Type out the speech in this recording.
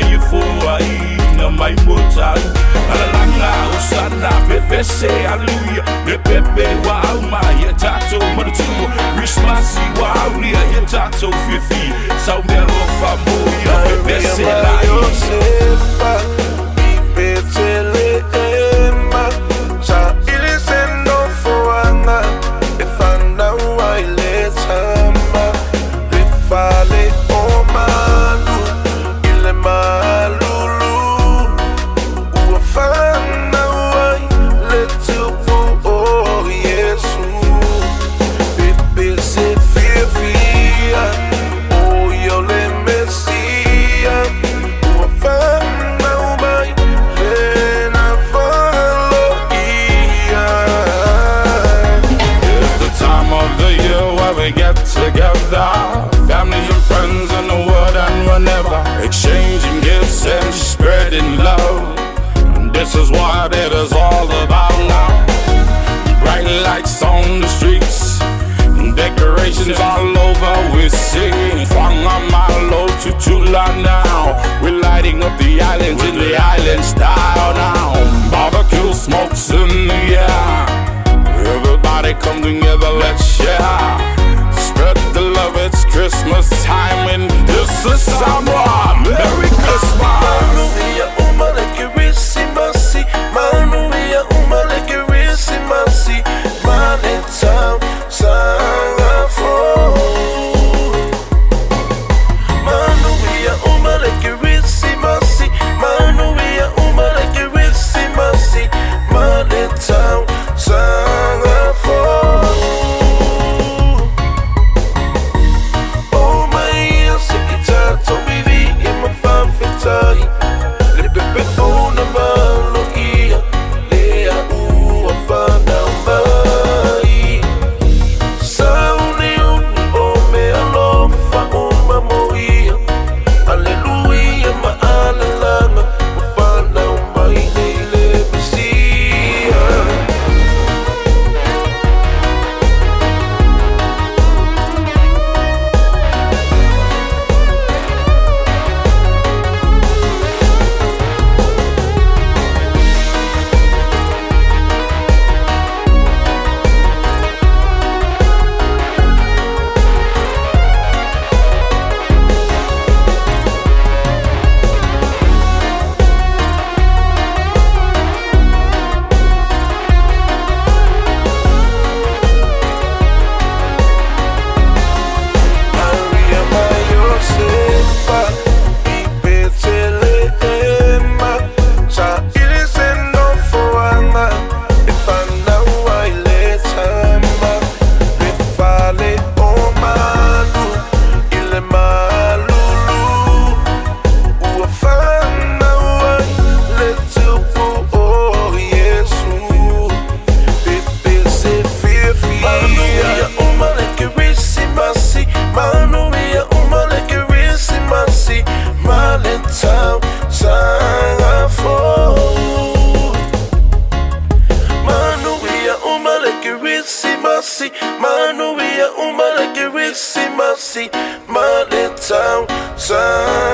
Yefuaina mai mutau Alalanga usana pepe se hallelujah Le pepe wa auma ye tato marutu Xmas wa aulia ye tato fifi Sau mero famoya pepe se la Yosefa ipetele ema Sa ilisendo foanga Efanda waile tama Lefale omalu Ile malulu Uafana waile tupu o Yesu Pepe se fifia O yole Mesia Uafana umai Lena valoia It's the time of the year where we get together Families and friends in the world and whenever Exchanging gifts and spreading love This is what it is all about now Bright lights on the streets Decorations all over we see Fauoo to Tula now We're lighting up the islands in the island style now Barbecue smokes in the air Everybody come together, let's share Spread the love, it's Christmas time And this is SAMOA, Merry Christmas Manuia uma legirissimasi Manuia uma legirissimasi Maletau sarafo Manuia uma legirissimasi Manuia uma legirissimasi Maletau sarafo Oh my, eu sei que já tô vivendo em uma fanfitai Le pepe fona valoia Le a ua fana mai Sauni uni o me alofa uma moia Aleluia ma alalanga Ma fana mai leile mesia Maria Yosefa ipetele ema Sa ilisendo foanga Efanda waile tama Lefale omalu Ile malulu Uafana waile tupu o Yesu Pepe se fifia Manuia uma legirissimasi Manuia uma legirissimasi Maletau sarafo Manuia uma legirissimasi Manuia uma legirissimasi Maletau sarafo